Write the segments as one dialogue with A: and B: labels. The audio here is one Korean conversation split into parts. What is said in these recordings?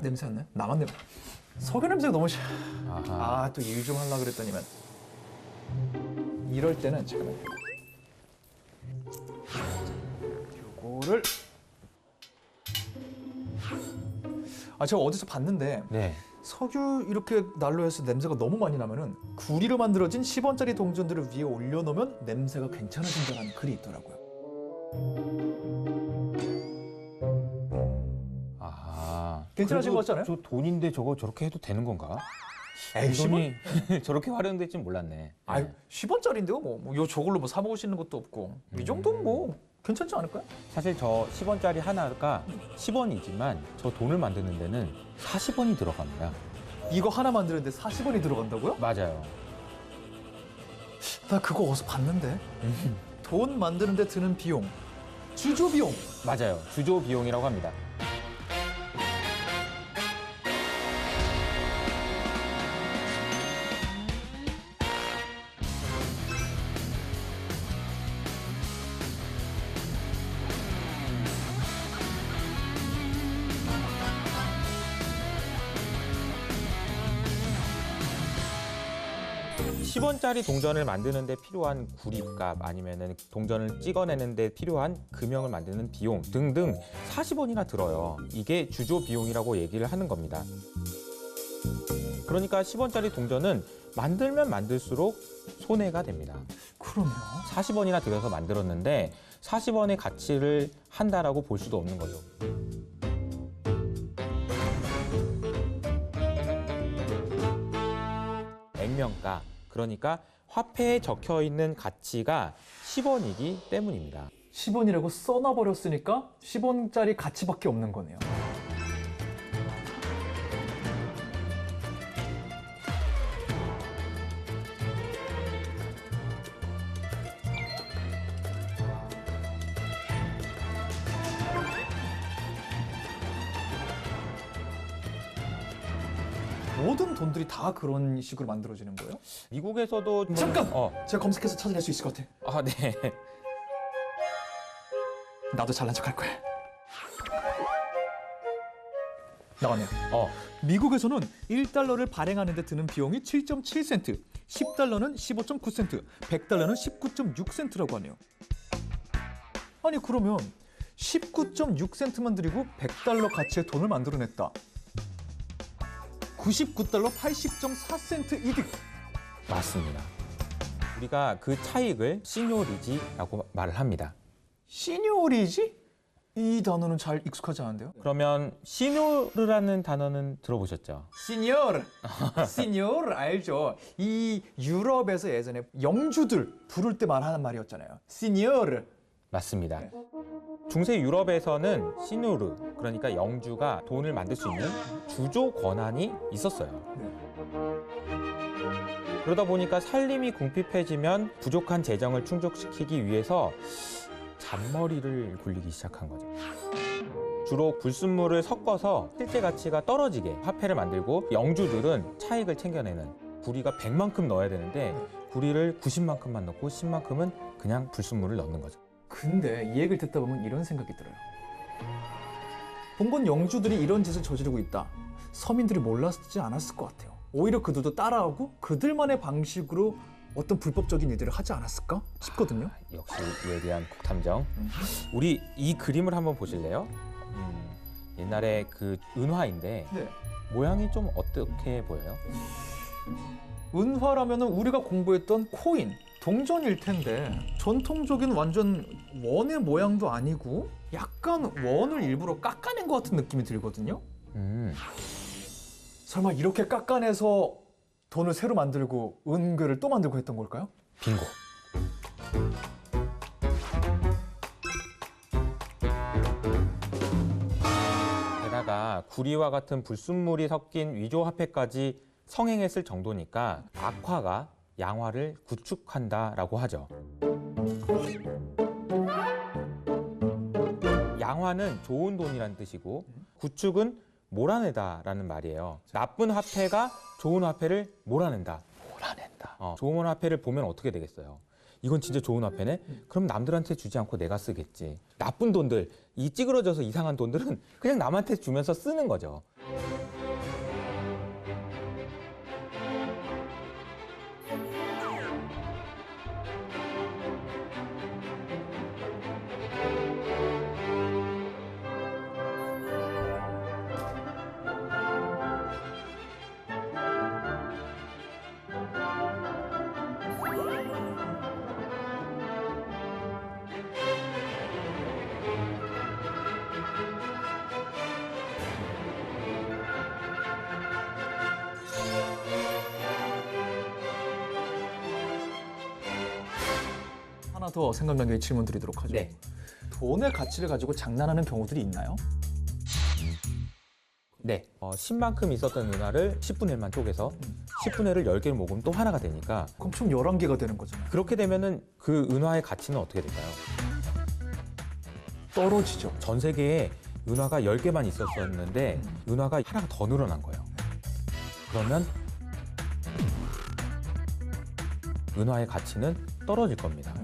A: 냄새요.
B: 냄새 안 나요? 나만 냄새. 석유 냄새가 너무 싫어.
A: 아하.
B: 또 일 좀 하려고 그랬더니만. 이럴 때는 잠깐만. 요거를 제가 어디서 봤는데
A: 네.
B: 석유 이렇게 난로에서 냄새가 너무 많이 나면은 구리로 만들어진 10원짜리 동전들을 위에 올려놓으면 냄새가 괜찮아진다는 글이 있더라고요.
A: 아하.
B: 괜찮아진 것 같지 않아요?
A: 저 돈인데 저거 저렇게 해도 되는 건가?
B: 에이,
A: 돈이 저렇게 활용될 줄 몰랐네.
B: 아유, 10원짜리인데요. 요 저걸로 뭐 사 먹을 수 있는 것도 없고. 이 정도는 뭐 괜찮지 않을까요?
A: 사실 저 10원짜리 하나가 10원이지만 저 돈을 만드는 데는 40원이 들어갑니다.
B: 이거 하나 만드는데 40원이 들어간다고요?
A: 맞아요.
B: 나 그거 어디서 봤는데. 돈 만드는데 드는 비용. 주조 비용.
A: 맞아요. 주조 비용이라고 합니다. (10원짜리) 동전을 만드는 데 필요한 구리값 아니면은 동전을 찍어내는 데 필요한 금형을 만드는 비용 등등 40원이나 들어요. 이게 주조 비용이라고 얘기를 하는 겁니다. 그러니까 10원짜리 동전은 만들면 만들수록 손해가 됩니다.
B: 그러네요.
A: 40원이나 들여서 만들었는데 40원의 가치를 한다라고 볼 수도 없는 거죠. 액면가, 그러니까 화폐에 적혀 있는 가치가 10원이기 때문입니다.
B: 10원이라고 써놔버렸으니까 10원짜리 가치밖에 없는 거네요. 모든 돈들이 다 그런 식으로 만들어지는 거예요?
A: 미국에서도
B: 잠깐!
A: 어.
B: 제가 검색해서 찾아낼 수 있을 것 같아.
A: 아, 네.
B: 나도 잘난 척 할 거야. 나왔네요. 미국에서는 1달러를 발행하는 데 드는 비용이 7.7센트, 10달러는 15.9센트, 100달러는 19.6센트라고 하네요. 아니 그러면 19.6센트만 들이고 100달러 가치의 돈을 만들어냈다. 99달러 80.4센트 이득.
A: 맞습니다. 우리가 그 차익을 시뇨리지라고 말을 합니다.
B: 시니어리지? 이 단어는 잘 익숙하지 않은데요?
A: 그러면 시뇨르라는 단어는 들어보셨죠?
B: 시니어르. 시니어르 알죠? 이 유럽에서 예전에 영주들 부를 때 말하는 말이었잖아요. 시니어르.
A: 맞습니다. 중세 유럽에서는 시누르, 그러니까 영주가 돈을 만들 수 있는 주조 권한이 있었어요. 그러다 보니까 살림이 궁핍해지면 부족한 재정을 충족시키기 위해서 잔머리를 굴리기 시작한 거죠. 주로 불순물을 섞어서 실제 가치가 떨어지게 화폐를 만들고 영주들은 차익을 챙겨내는, 구리가 100만큼 넣어야 되는데 구리를 90만큼만 넣고 10만큼은 그냥 불순물을 넣는 거죠.
B: 근데 이 얘기를 듣다 보면 이런 생각이 들어요. 봉건 영주들이 이런 짓을 저지르고 있다. 서민들이 몰랐지 않았을 것 같아요. 오히려 그들도 따라하고 그들만의 방식으로 어떤 불법적인 일들을 하지 않았을까 싶거든요.
A: 역시 예리한 국탐정. 우리 이 그림을 한번 보실래요? 옛날에 그 은화인데
B: 네.
A: 모양이 좀 어떻게 보여요?
B: 은화라면은 우리가 공부했던 코인, 동전일 텐데 전통적인 완전 원의 모양도 아니고 약간 원을 일부러 깎아낸 것 같은 느낌이 들거든요. 설마 이렇게 깎아내서 돈을 새로 만들고 은괴를 또 만들고 했던 걸까요?
A: 빙고. 게다가 구리와 같은 불순물이 섞인 위조 화폐까지 성행했을 정도니까 악화가 양화를 구축한다라고 하죠. 양화는 좋은 돈이란 뜻이고 구축은 몰아내다라는 말이에요. 나쁜 화폐가 좋은 화폐를 몰아낸다.
B: 몰아낸다.
A: 좋은 화폐를 보면 어떻게 되겠어요? 이건 진짜 좋은 화폐네? 그럼 남들한테 주지 않고 내가 쓰겠지. 나쁜 돈들, 이 찌그러져서 이상한 돈들은 그냥 남한테 주면서 쓰는 거죠.
B: 하나 더 생각난 게 질문 드리도록 하죠.
A: 네.
B: 돈의 가치를 가지고 장난하는 경우들이 있나요?
A: 네. 10만큼 있었던 은화를 10분의 1만 쪼개서 10분의 1을 10개를 모으면 또 하나가 되니까
B: 그럼 총 11개가 되는 거잖아요.
A: 그렇게 되면은 그 은화의 가치는 어떻게 될까요?
B: 떨어지죠.
A: 전 세계에 은화가 10개만 있었었는데 은화가 하나가 더 늘어난 거예요. 그러면 은화의 가치는 떨어질 겁니다.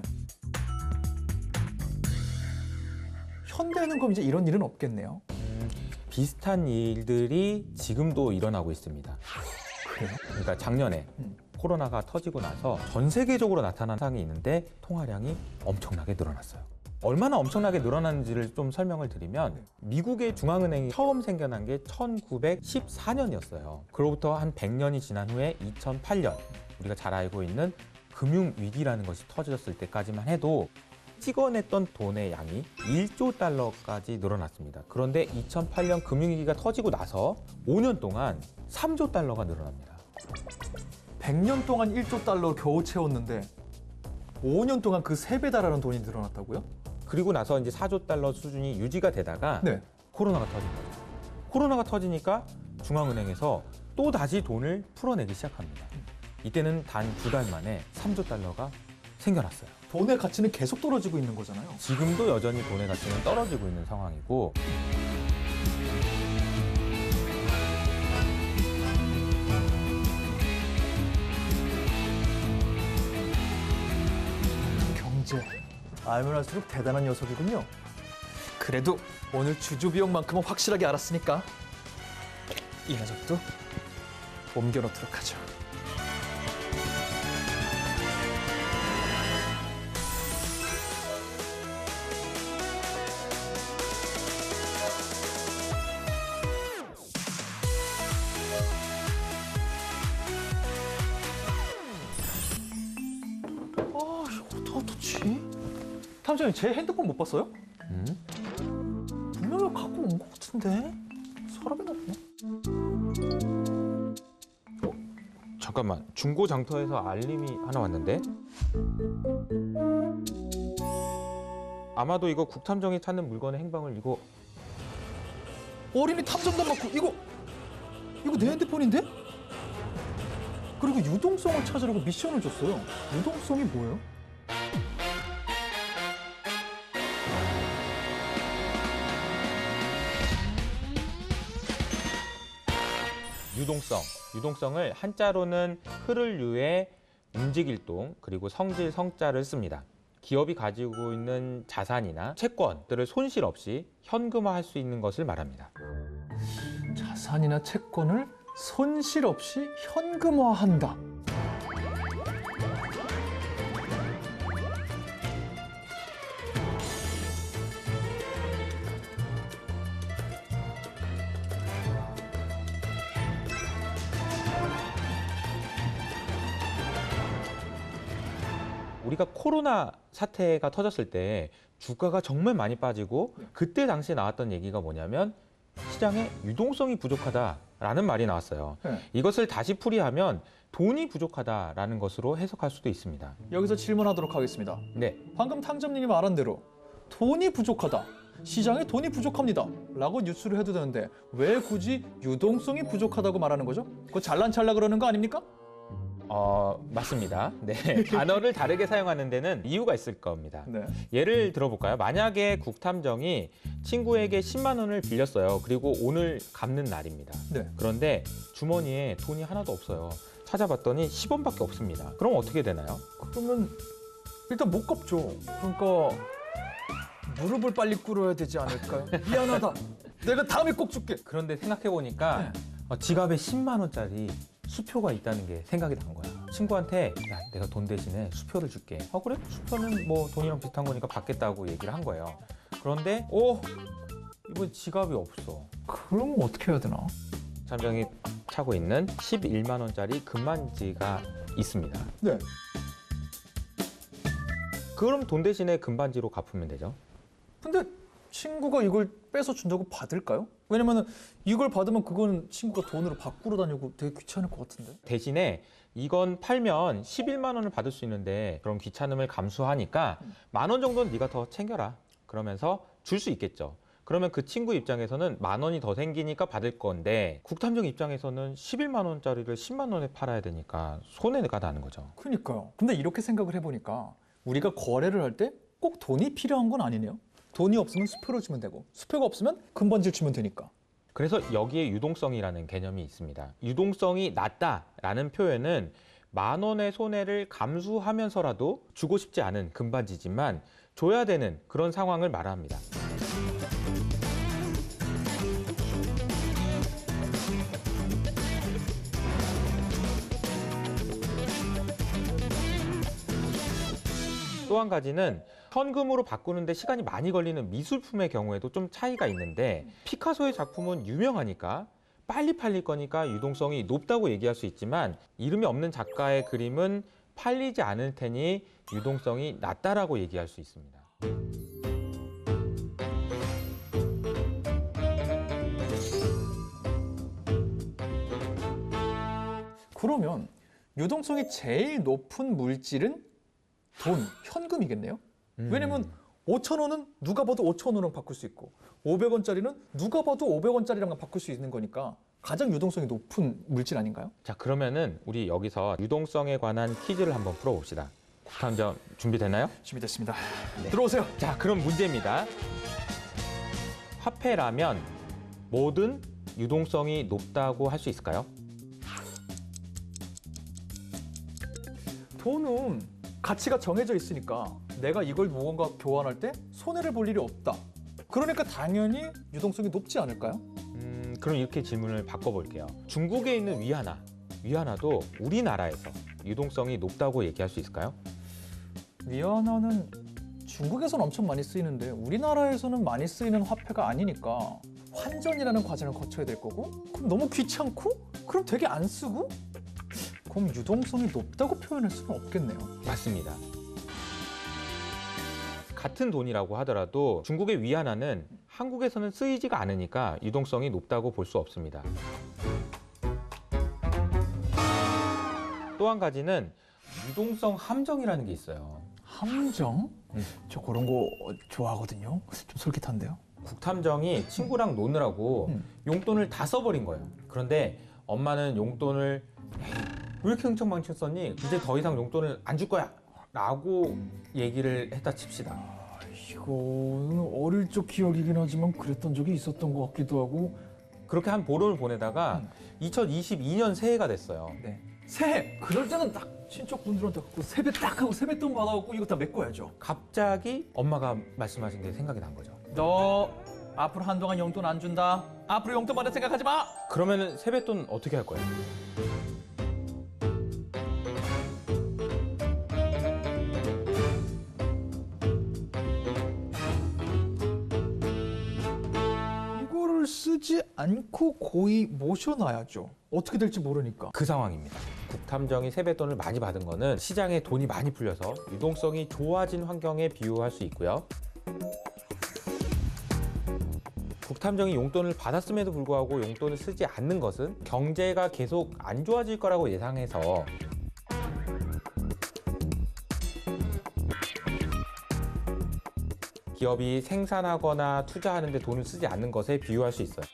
B: 현대에는 그럼 이제 이런 일은 없겠네요.
A: 비슷한 일들이 지금도 일어나고 있습니다.
B: 그래요?
A: 그러니까 작년에 코로나가 터지고 나서 전 세계적으로 나타난 상황이 있는데 통화량이 엄청나게 늘어났어요. 얼마나 엄청나게 늘어났는지를 좀 설명을 드리면 미국의 중앙은행이 처음 생겨난 게 1914년이었어요. 그로부터 한 100년이 지난 후에 2008년 우리가 잘 알고 있는 금융위기라는 것이 터졌을 때까지만 해도 찍어냈던 돈의 양이 1조 달러까지 늘어났습니다. 그런데 2008년 금융위기가 터지고 나서 5년 동안 3조 달러가 늘어납니다.
B: 100년 동안 1조 달러 겨우 채웠는데 5년 동안 그 3배 달하는 돈이 늘어났다고요?
A: 그리고 나서 이제 4조 달러 수준이 유지가 되다가
B: 네.
A: 코로나가 터진 거죠. 코로나가 터지니까 중앙은행에서 또 다시 돈을 풀어내기 시작합니다. 이때는 단 2달 만에 3조 달러가 생겨났어요.
B: 돈의 가치는 계속 떨어지고 있는 거잖아요.
A: 지금도 여전히 돈의 가치는 떨어지고 있는 상황이고
B: 경제. 알면 할수록 대단한 녀석이군요. 그래도 오늘 주주비용만큼은 확실하게 알았으니까 이 녀석도 옮겨놓도록 하죠. 이거 어떡하지? 탐정님, 제 핸드폰 못 봤어요? 분명히 갖고 온 것 같은데? 서랍에 넣었나?
A: 잠깐만 중고 장터에서 알림이 하나 왔는데 아마도 이거 국탐정이 찾는 물건의 행방을 이거
B: 어린이 탐정단 맞고 이거 내 핸드폰인데? 그리고 유동성을 찾으라고 미션을 줬어요. 유동성이 뭐예요?
A: 유동성을 한자로는 흐를 유에 움직일 동 그리고 성질 성자를 씁니다. 기업이 가지고 있는 자산이나 채권들을 손실 없이 현금화할 수 있는 것을 말합니다.
B: 자산이나 채권을 손실 없이 현금화한다.
A: 우리가 코로나 사태가 터졌을 때 주가가 정말 많이 빠지고 그때 당시에 나왔던 얘기가 뭐냐면 시장에 유동성이 부족하다라는 말이 나왔어요.
B: 네.
A: 이것을 다시 풀이하면 돈이 부족하다라는 것으로 해석할 수도 있습니다.
B: 여기서 질문하도록 하겠습니다.
A: 네,
B: 방금 탐정님이 말한 대로 돈이 부족하다. 시장에 돈이 부족합니다. 라고 뉴스를 해도 되는데 왜 굳이 유동성이 부족하다고 말하는 거죠? 그거 잘난 찰나 그러는 거 아닙니까?
A: 맞습니다. 네, 단어를 다르게 사용하는 데는 이유가 있을 겁니다.
B: 네.
A: 예를 들어볼까요? 만약에 국탐정이 친구에게 10만 원을 빌렸어요. 그리고 오늘 갚는 날입니다.
B: 네.
A: 그런데 주머니에 돈이 하나도 없어요. 찾아봤더니 10원밖에 없습니다. 그럼 어떻게 되나요?
B: 그러면 일단 못 갚죠. 그러니까 무릎을 빨리 꿇어야 되지 않을까요? 미안하다. 내가 다음에 꼭 줄게.
A: 그런데 생각해보니까 지갑에 10만 원짜리 수표가 있다는 게 생각이 난 거야. 친구한테 야, 내가 돈 대신에 수표를 줄게. 그래? 수표는 뭐 돈이랑 비슷한 거니까 받겠다고 얘기를 한 거예요. 그런데 이번 지갑이 없어.
B: 그럼 어떻게 해야 되나?
A: 삼정이 차고 있는 11만 원짜리 금반지가 있습니다.
B: 네.
A: 그럼 돈 대신에 금반지로 갚으면 되죠.
B: 근데 친구가 이걸 빼서 준다고 받을까요? 왜냐면 이걸 받으면 그건 친구가 돈으로 바꾸러 다니고 되게 귀찮을 것 같은데.
A: 대신에 이건 팔면 11만 원을 받을 수 있는데 그런 귀찮음을 감수하니까 10,000원 정도는 네가 더 챙겨라. 그러면서 줄 수 있겠죠. 그러면 그 친구 입장에서는 10,000원이 더 생기니까 받을 건데 국탐정 입장에서는 11만 원짜리를 10만 원에 팔아야 되니까 손해가 나는 거죠.
B: 그러니까요. 근데 이렇게 생각을 해보니까 우리가 거래를 할 때 꼭 돈이 필요한 건 아니네요. 돈이 없으면 수표를 주면 되고 수표가 없으면 금반지를 주면 되니까.
A: 그래서 여기에 유동성이라는 개념이 있습니다. 유동성이 낮다라는 표현은 10,000원의 손해를 감수하면서라도 주고 싶지 않은 금반지지만 줘야 되는 그런 상황을 말합니다. 또 한 가지는 현금으로 바꾸는데 시간이 많이 걸리는 미술품의 경우에도 좀 차이가 있는데 피카소의 작품은 유명하니까 빨리 팔릴 거니까 유동성이 높다고 얘기할 수 있지만 이름이 없는 작가의 그림은 팔리지 않을 테니 유동성이 낮다라고 얘기할 수 있습니다.
B: 그러면 유동성이 제일 높은 물질은 돈, 현금이겠네요. 왜냐면 5,000원은 누가 봐도 5,000원으로 바꿀 수 있고 500원짜리는 누가 봐도 500원짜리랑 바꿀 수 있는 거니까 가장 유동성이 높은 물질 아닌가요?
A: 자, 그러면은 우리 여기서 유동성에 관한 퀴즈를 한번 풀어봅시다. 국탐정 준비됐나요?
B: 준비됐습니다. 네. 들어오세요.
A: 자, 그럼 문제입니다. 화폐라면 뭐든 유동성이 높다고 할 수 있을까요?
B: 돈은 가치가 정해져 있으니까 내가 이걸 무언가 교환할 때 손해를 볼 일이 없다. 그러니까 당연히 유동성이 높지 않을까요?
A: 그럼 이렇게 질문을 바꿔볼게요. 중국에 있는 위안화도 우리나라에서 유동성이 높다고 얘기할 수 있을까요?
B: 위안화는 중국에서는 엄청 많이 쓰이는데 우리나라에서는 많이 쓰이는 화폐가 아니니까 환전이라는 과정을 거쳐야 될 거고 그럼 너무 귀찮고 그럼 되게 안 쓰고 그럼 유동성이 높다고 표현할 수는 없겠네요.
A: 맞습니다. 같은 돈이라고 하더라도 중국의 위안화는 한국에서는 쓰이지가 않으니까 유동성이 높다고 볼 수 없습니다. 또 한 가지는 유동성 함정이라는 게 있어요.
B: 함정? 저 그런 거 좋아하거든요. 좀 솔깃한데요.
A: 국탐정이 친구랑 노느라고 용돈을 다 써버린 거예요. 그런데 엄마는 용돈을 왜 이렇게 흥청망청 썼니? 이제 더 이상 용돈을 안 줄 거야! 라고 얘기를 했다 칩시다.
B: 이거는 어릴 적 기억이긴 하지만 그랬던 적이 있었던 것 같기도 하고.
A: 그렇게 한 보름을 보내다가 2022년 새해가 됐어요.
B: 네. 새해! 그럴 때는 딱 친척분들한테 갖고 세배 딱 하고 세뱃돈 받아갖고 이거 다 메꿔야죠.
A: 갑자기 엄마가 말씀하신 게 생각이 난 거죠.
B: 너 앞으로 한동안 용돈 안 준다. 앞으로 용돈 받을 생각하지 마.
A: 그러면은 세뱃돈 어떻게 할 거예요?
B: 이거를 쓰지 않고 고이 모셔놔야죠. 어떻게 될지 모르니까.
A: 그 상황입니다. 국탐정이 세뱃돈을 많이 받은 거는 시장에 돈이 많이 풀려서 유동성이 좋아진 환경에 비유할 수 있고요. 국탐정이 용돈을 받았음에도 불구하고 용돈을 쓰지 않는 것은 경제가 계속 안 좋아질 거라고 예상해서 기업이 생산하거나 투자하는 데 돈을 쓰지 않는 것에 비유할 수 있어요.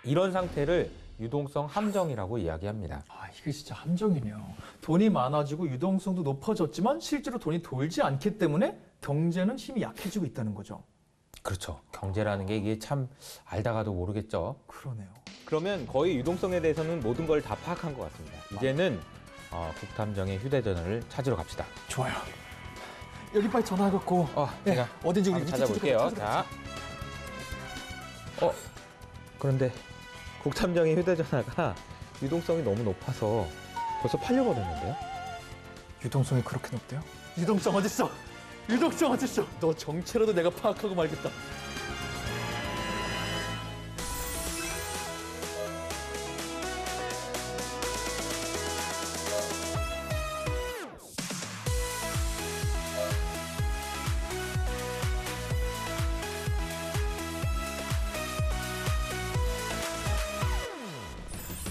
A: 이런 상태를 유동성 함정이라고 이야기합니다.
B: 아, 이게 진짜 함정이네요. 돈이 많아지고 유동성도 높아졌지만 실제로 돈이 돌지 않기 때문에 경제는 힘이 약해지고 있다는 거죠.
A: 그렇죠. 경제라는 게 이게 참 알다가도 모르겠죠.
B: 그러네요.
A: 그러면 거의 유동성에 대해서는 모든 걸 다 파악한 것 같습니다. 이제는 국탐정의 휴대전화를 찾으러 갑시다.
B: 좋아요. 여기 빨리 전화해갖고
A: 제가
B: 어딘지 우리
A: 한번 찾아볼게요. 자, 그런데 국탐정의 휴대전화가 유동성이 너무 높아서 벌써 팔려버렸는데요?
B: 유동성이 그렇게 높대요? 유동성 어딨어? 유동성 어딨어? 너 정체라도 내가 파악하고 말겠다.